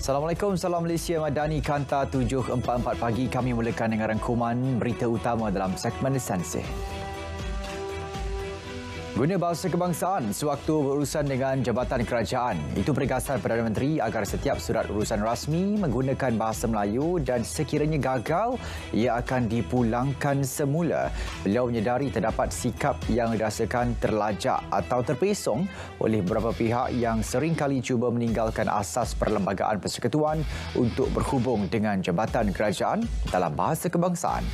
Assalamualaikum, salam Malaysia Madani Kanta 744 pagi. Kami mulakan dengan rangkuman berita utama dalam segmen Esensi. Guna bahasa kebangsaan sewaktu berurusan dengan jabatan kerajaan. Itu penegasan Perdana Menteri agar setiap surat urusan rasmi menggunakan bahasa Melayu dan sekiranya gagal, ia akan dipulangkan semula. Beliau menyedari terdapat sikap yang dirasakan terlajak atau terpesong oleh beberapa pihak yang sering kali cuba meninggalkan asas perlembagaan persekutuan untuk berhubung dengan jabatan kerajaan dalam bahasa kebangsaan.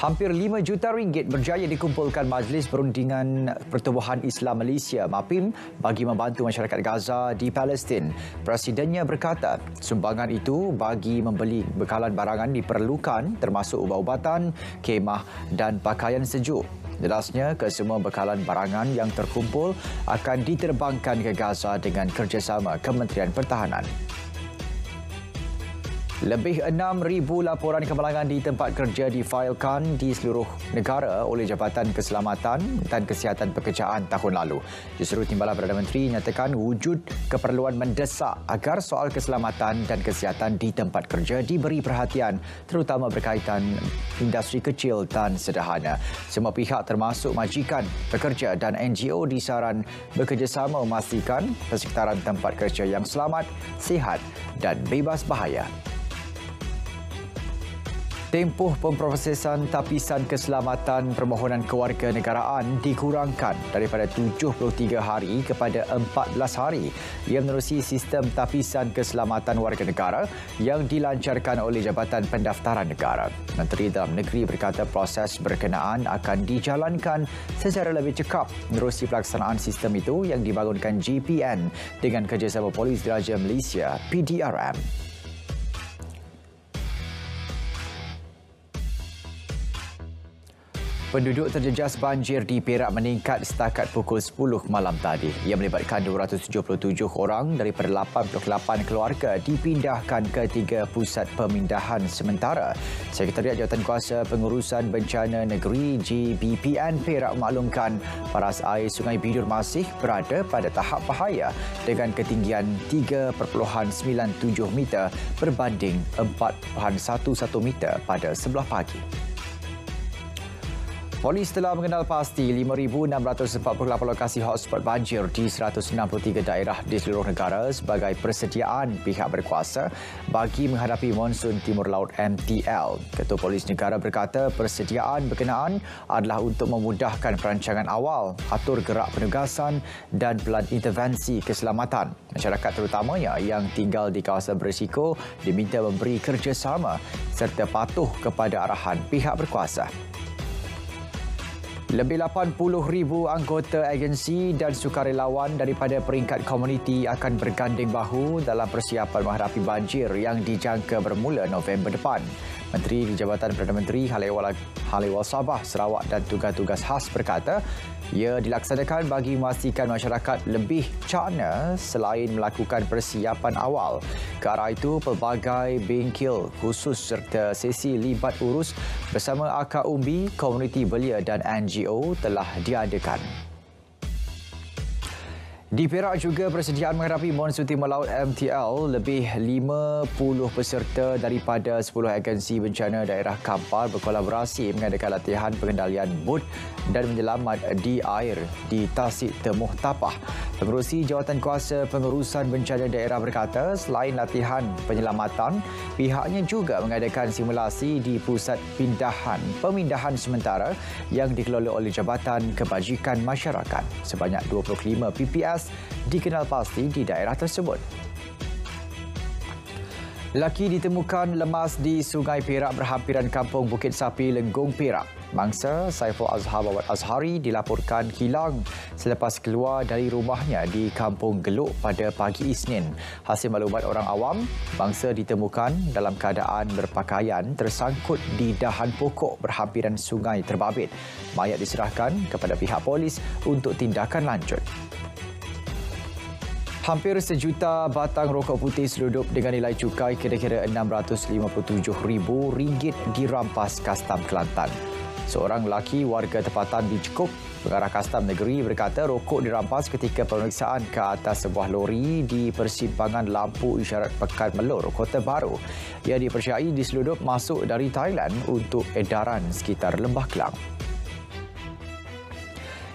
Hampir 5 juta ringgit berjaya dikumpulkan Majlis Perundingan Pertubuhan Islam Malaysia MAPIM bagi membantu masyarakat Gaza di Palestin. Presidennya berkata, sumbangan itu bagi membeli bekalan barangan diperlukan termasuk ubat-ubatan, kemah dan pakaian sejuk. Jelasnya, kesemua bekalan barangan yang terkumpul akan diterbangkan ke Gaza dengan kerjasama Kementerian Pertahanan. Lebih 6,000 laporan kemalangan di tempat kerja difailkan di seluruh negara oleh Jabatan Keselamatan dan Kesihatan Pekerjaan tahun lalu. Justru Timbalan Perdana Menteri nyatakan wujud keperluan mendesak agar soal keselamatan dan kesihatan di tempat kerja diberi perhatian, terutama berkaitan industri kecil dan sederhana. Semua pihak termasuk majikan, pekerja dan NGO disaran bekerjasama memastikan persekitaran tempat kerja yang selamat, sihat dan bebas bahaya. Tempoh pemprosesan tapisan keselamatan permohonan kewarganegaraan dikurangkan daripada 73 hari kepada 14 hari. Ia menerusi sistem tapisan keselamatan warga negara yang dilancarkan oleh Jabatan Pendaftaran Negara. Menteri Dalam Negeri berkata proses berkenaan akan dijalankan secara lebih cekap menerusi pelaksanaan sistem itu yang dibangunkan GPN dengan kerjasama Polis Diraja Malaysia PDRM. Penduduk terjejas banjir di Perak meningkat setakat pukul 10 malam tadi. Ia melibatkan 277 orang daripada 88 keluarga dipindahkan ke 3 pusat pemindahan sementara. Sekretariat Jawatankuasa Pengurusan Bencana Negeri GBPN Perak maklumkan paras air Sungai Bidur masih berada pada tahap bahaya dengan ketinggian 3.97 meter berbanding 4.11 meter pada sebelah pagi. Polis telah mengenal pasti 5,648 lokasi hotspot banjir di 163 daerah di seluruh negara sebagai persediaan pihak berkuasa bagi menghadapi monsun Timur Laut MTL. Ketua Polis Negara berkata persediaan berkenaan adalah untuk memudahkan perancangan awal, atur gerak penugasan dan pelan intervensi keselamatan. Masyarakat terutamanya yang tinggal di kawasan berisiko diminta memberi kerjasama serta patuh kepada arahan pihak berkuasa. Lebih 80,000 anggota agensi dan sukarelawan daripada peringkat komuniti akan berganding bahu dalam persiapan menghadapi banjir yang dijangka bermula November depan. Menteri di Jabatan Perdana Menteri Hal-Ehwal Sabah, Sarawak dan tugas-tugas khas berkata, ia dilaksanakan bagi memastikan masyarakat lebih cakna selain melakukan persiapan awal. Ke arah itu, pelbagai bengkel khusus serta sesi libat urus bersama akar umbi, komuniti belia dan NGO telah diadakan. Di Perak juga persediaan menghadapi monsun Timur Laut MTL, lebih 50 peserta daripada 10 agensi bencana daerah Kampar berkolaborasi mengadakan latihan pengendalian bot dan menyelamat di air di Tasik Temuh Tapah. Pengerusi Jawatankuasa Pengurusan Bencana Daerah berkata selain latihan penyelamatan, pihaknya juga mengadakan simulasi di pusat pemindahan sementara yang dikelola oleh Jabatan Kebajikan Masyarakat. Sebanyak 25 PPS dikenal pasti di daerah tersebut. Lelaki ditemukan lemas di Sungai Perak berhampiran kampung Bukit Sapi, Lenggong, Perak. Mangsa Saiful Azhar Wawad Azhari dilaporkan hilang selepas keluar dari rumahnya di Kampung Geluk pada pagi Isnin. Hasil maklumat orang awam, mangsa ditemukan dalam keadaan berpakaian tersangkut di dahan pokok berhampiran sungai terbabit. Mayat diserahkan kepada pihak polis untuk tindakan lanjut. Hampir sejuta batang rokok putih seludup dengan nilai cukai kira-kira RM657,000 dirampas Kastam Kelantan. Seorang lelaki warga tempatan dicekuk. Pengarah Kastam Negeri berkata rokok dirampas ketika pemeriksaan ke atas sebuah lori di persimpangan lampu isyarat Pekan Melur, Kota Baru. Ia dipercayai diseludup masuk dari Thailand untuk edaran sekitar Lembah Kelang.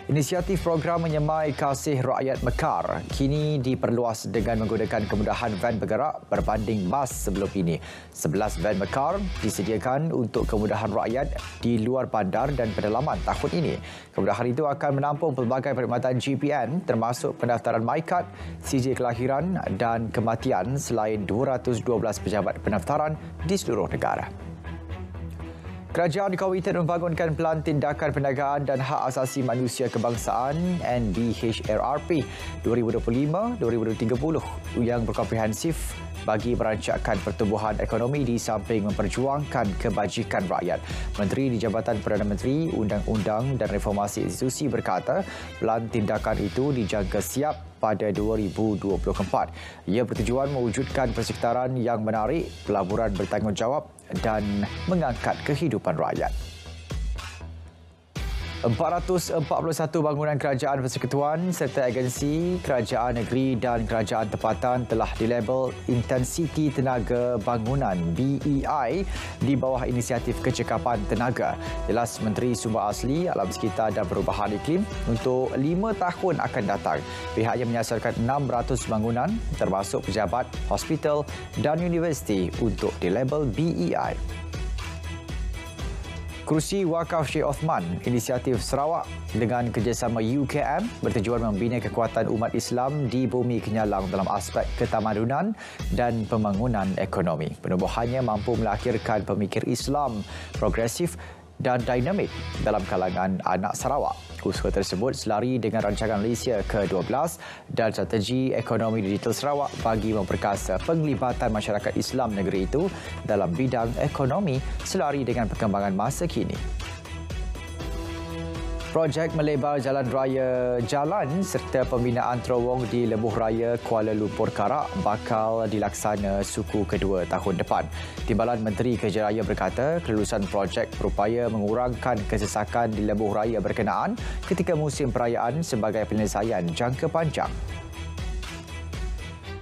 Inisiatif program menyemai kasih rakyat mekar kini diperluas dengan menggunakan kemudahan van bergerak berbanding bas sebelum ini. 11 van mekar disediakan untuk kemudahan rakyat di luar bandar dan pedalaman tahun ini. Kemudahan itu akan menampung pelbagai perkhidmatan GPN termasuk pendaftaran MyCard, CJ kelahiran dan kematian selain 212 pejabat pendaftaran di seluruh negara. Kerajaan komited membangunkan Pelan Tindakan Perniagaan dan Hak Asasi Manusia Kebangsaan NBHRRP 2025-2030 yang berkomprehensif bagi merancakan pertumbuhan ekonomi di samping memperjuangkan kebajikan rakyat. Menteri di Jabatan Perdana Menteri, Undang-Undang dan Reformasi Institusi berkata pelan tindakan itu dijangka siap pada 2024. Ia bertujuan mewujudkan persekitaran yang menarik, pelaburan bertanggungjawab dan mengangkat kehidupan rakyat. 441 bangunan kerajaan persekutuan serta agensi, kerajaan negeri dan kerajaan tempatan telah dilabel Intensiti Tenaga Bangunan BEI di bawah inisiatif Kecekapan Tenaga. Jelas Menteri Sumber Asli, Alam Sekitar dan Perubahan Iklim untuk 5 tahun akan datang. Pihaknya menyasarkan 600 bangunan termasuk pejabat, hospital dan universiti untuk dilabel BEI. Kerusi Wakaf Sheikh Osman, inisiatif Sarawak dengan kerjasama UKM bertujuan membina kekuatan umat Islam di Bumi Kenyalang dalam aspek ketamadunan dan pembangunan ekonomi. Penubuhannya mampu melahirkan pemikir Islam progresif dan dinamik dalam kalangan anak Sarawak. Usaha tersebut selari dengan rancangan Malaysia ke-12 dan strategi ekonomi digital Sarawak bagi memperkasa penglibatan masyarakat Islam negeri itu dalam bidang ekonomi selari dengan perkembangan masa kini. Projek melebar jalan raya jalan serta pembinaan terowong di Lebuh Raya Kuala Lumpur Karak bakal dilaksana suku kedua tahun depan. Timbalan Menteri Kerja Raya berkata kelulusan projek berupaya mengurangkan kesesakan di Lebuh Raya berkenaan ketika musim perayaan sebagai penyelesaian jangka panjang.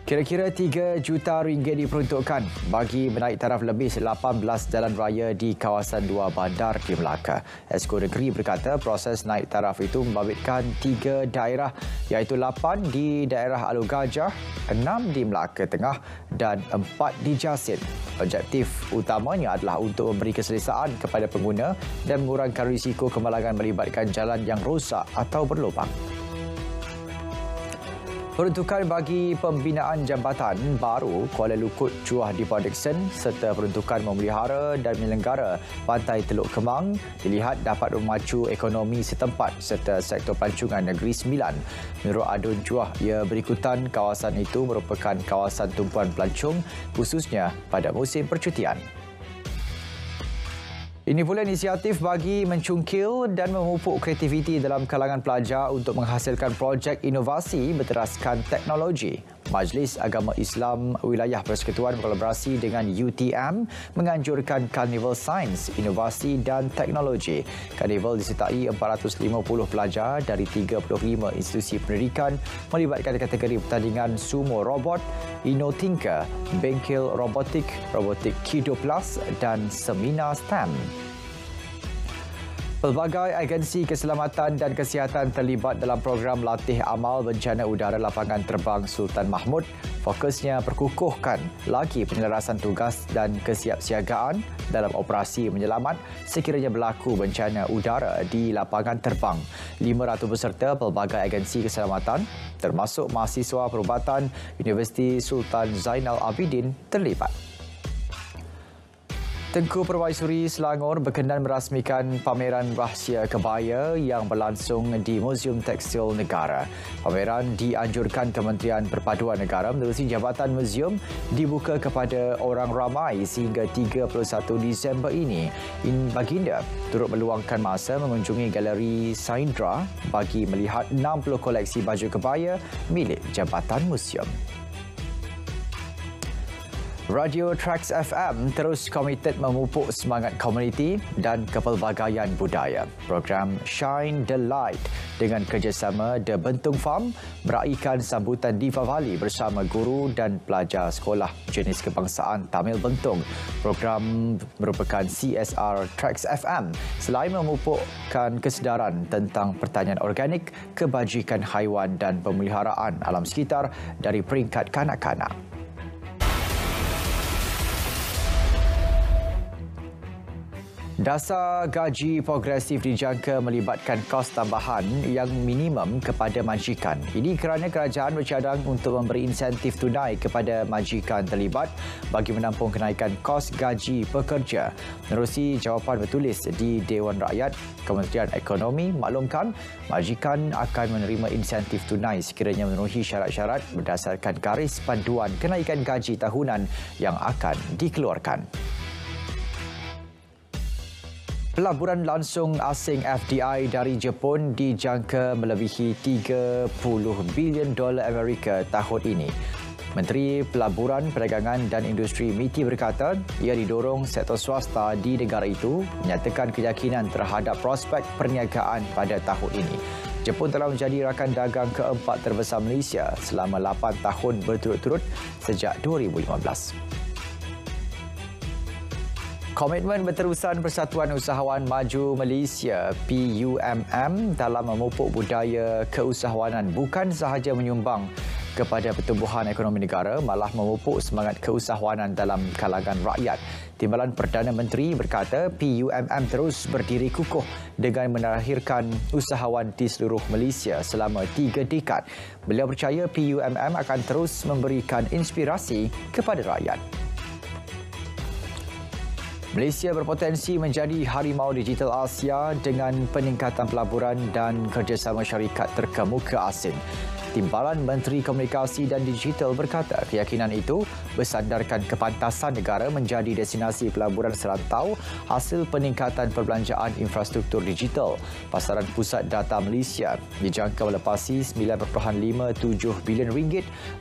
Kira-kira RM3 juta diperuntukkan bagi menaik taraf lebih 18 jalan raya di kawasan 2 bandar di Melaka. Esko Negeri berkata proses naik taraf itu membabitkan 3 daerah iaitu 8 di daerah Alor Gajah, 6 di Melaka Tengah dan 4 di Jasin. Objektif utamanya adalah untuk memberi keselesaan kepada pengguna dan mengurangkan risiko kemalangan melibatkan jalan yang rosak atau berlubang. Peruntukan bagi pembinaan jambatan baru Kuala Lukut Chuah Depot Dickson serta peruntukan memelihara dan menyelenggara Pantai Teluk Kemang dilihat dapat memacu ekonomi setempat serta sektor pelancongan Negeri Sembilan. Menurut Adun Chuah, ia berikutan kawasan itu merupakan kawasan tumpuan pelancong khususnya pada musim percutian. Ini pula inisiatif bagi mencungkil dan memupuk kreativiti dalam kalangan pelajar untuk menghasilkan projek inovasi berteraskan teknologi. Majlis Agama Islam Wilayah Persekutuan berkolaborasi dengan UTM menganjurkan Karnival Sains, Inovasi dan Teknologi. Karnival disertai 450 pelajar dari 35 institusi pendidikan melibatkan kategori pertandingan sumo robot, InnoTinker, bengkel robotik, robotik Kido Plus dan seminar STEM. Pelbagai agensi keselamatan dan kesihatan terlibat dalam program latih amal bencana udara lapangan terbang Sultan Mahmud. Fokusnya perkukuhkan lagi penyelarasan tugas dan kesiapsiagaan dalam operasi menyelamat sekiranya berlaku bencana udara di lapangan terbang. 500 peserta pelbagai agensi keselamatan termasuk mahasiswa perubatan Universiti Sultan Zainal Abidin terlibat. Tengku Permaisuri Selangor berkenan merasmikan pameran rahsia kebaya yang berlangsung di Muzium Tekstil Negara. Pameran dianjurkan Kementerian Perpaduan Negara menerusi Jabatan Muzium dibuka kepada orang ramai sehingga 31 Disember ini. Baginda turut meluangkan masa mengunjungi Galeri Saindra bagi melihat 60 koleksi baju kebaya milik Jabatan Muzium. Radio Trax FM terus komited memupuk semangat komuniti dan kepelbagaian budaya. Program Shine the Light dengan kerjasama The Bentung Farm meraihkan sambutan Deepavali bersama guru dan pelajar sekolah jenis kebangsaan Tamil Bentung. Program merupakan CSR Trax FM selain memupukkan kesedaran tentang pertanian organik, kebajikan haiwan dan pemeliharaan alam sekitar dari peringkat kanak-kanak. Dasar gaji progresif dijangka melibatkan kos tambahan yang minimum kepada majikan. Ini kerana kerajaan bercadang untuk memberi insentif tunai kepada majikan terlibat bagi menampung kenaikan kos gaji pekerja. Menerusi jawapan bertulis di Dewan Rakyat, Kementerian Ekonomi maklumkan majikan akan menerima insentif tunai sekiranya memenuhi syarat-syarat berdasarkan garis panduan kenaikan gaji tahunan yang akan dikeluarkan. Pelaburan langsung asing FDI dari Jepun dijangka melebihi $30 bilion Amerika tahun ini. Menteri Pelaburan, Perdagangan dan Industri MITI berkata ia didorong sektor swasta di negara itu menyatakan keyakinan terhadap prospek perniagaan pada tahun ini. Jepun telah menjadi rakan dagang keempat terbesar Malaysia selama 8 tahun berturut-turut sejak 2015. Komitmen berterusan Persatuan Usahawan Maju Malaysia PUMM dalam memupuk budaya keusahawanan bukan sahaja menyumbang kepada pertumbuhan ekonomi negara, malah memupuk semangat keusahawanan dalam kalangan rakyat. Timbalan Perdana Menteri berkata PUMM terus berdiri kukuh dengan melahirkan usahawan di seluruh Malaysia selama 3 dekad. Beliau percaya PUMM akan terus memberikan inspirasi kepada rakyat. Malaysia berpotensi menjadi harimau digital Asia dengan peningkatan pelaburan dan kerjasama syarikat terkemuka asing. Timbalan Menteri Komunikasi dan Digital berkata keyakinan itu bersandarkan kepantasan negara menjadi destinasi pelaburan serantau hasil peningkatan perbelanjaan infrastruktur digital. Pasaran pusat data Malaysia dijangka melepasi RM9.57 bilion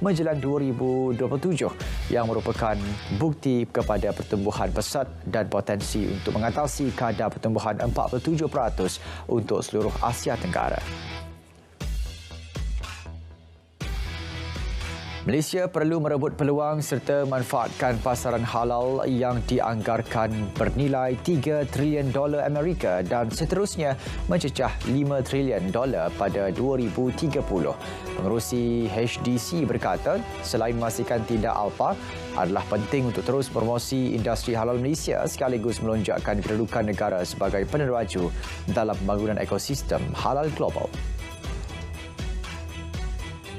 menjelang 2027 yang merupakan bukti kepada pertumbuhan pesat dan potensi untuk mengatasi kadar pertumbuhan 47% untuk seluruh Asia Tenggara. Malaysia perlu merebut peluang serta manfaatkan pasaran halal yang dianggarkan bernilai $3 trilion Amerika dan seterusnya mencecah $5 trilion pada 2030. Pengerusi HDC berkata, selain memastikan tindak ALPA adalah penting untuk terus promosi industri halal Malaysia sekaligus melonjakkan kedudukan negara sebagai peneraju dalam pembangunan ekosistem halal global.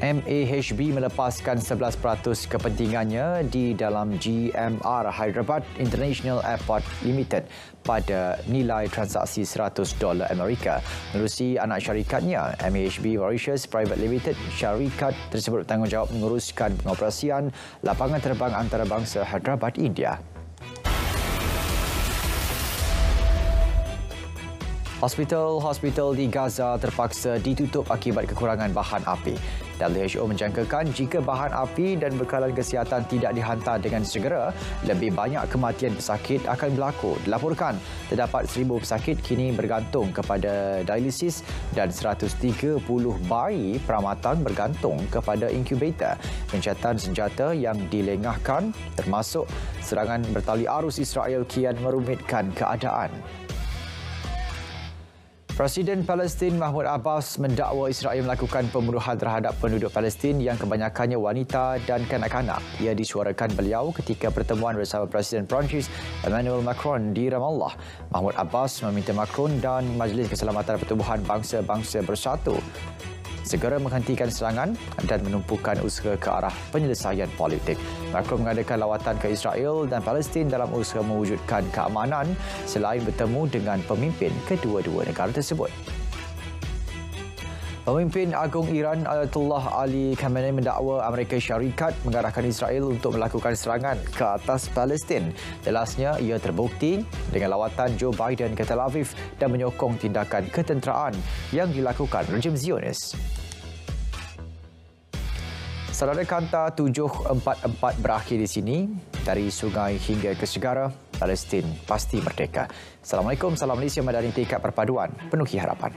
MAHB melepaskan 11% kepentingannya di dalam GMR Hyderabad International Airport Limited pada nilai transaksi $100 Amerika. Menerusi anak syarikatnya, MAHB Mauritius Private Limited, syarikat tersebut bertanggungjawab menguruskan pengoperasian lapangan terbang antarabangsa Hyderabad, India. Hospital-hospital di Gaza terpaksa ditutup akibat kekurangan bahan api. WHO menjangkakan jika bahan api dan bekalan kesihatan tidak dihantar dengan segera, lebih banyak kematian pesakit akan berlaku. Dilaporkan, terdapat 1,000 pesakit kini bergantung kepada dialisis dan 130 bayi perawatan bergantung kepada inkubator. Gencatan senjata yang dilengahkan termasuk serangan bertali arus Israel kian merumitkan keadaan. Presiden Palestin Mahmud Abbas mendakwa Israel melakukan pembunuhan terhadap penduduk Palestin yang kebanyakannya wanita dan kanak-kanak. Ia disuarakan beliau ketika pertemuan bersama Presiden Perancis Emmanuel Macron di Ramallah. Mahmud Abbas meminta Macron dan Majlis Keselamatan Pertubuhan Bangsa-Bangsa Bersatu segera menghentikan serangan dan menumpukan usaha ke arah penyelesaian politik. Macron mengadakan lawatan ke Israel dan Palestin dalam usaha mewujudkan keamanan selain bertemu dengan pemimpin kedua-dua negara tersebut. Pemimpin Agung Iran Ayatollah Ali Khamenei mendakwa Amerika Syarikat mengarahkan Israel untuk melakukan serangan ke atas Palestin. Jelasnya ia terbukti dengan lawatan Joe Biden ke Tel Aviv dan menyokong tindakan ketenteraan yang dilakukan rejim Zionis. Saudara, Kanta 744 berakhir di sini. Dari sungai hingga ke segara, Palestin pasti merdeka. Assalamualaikum, salam Malaysia, Madani Tekad Perpaduan, penuhi harapan.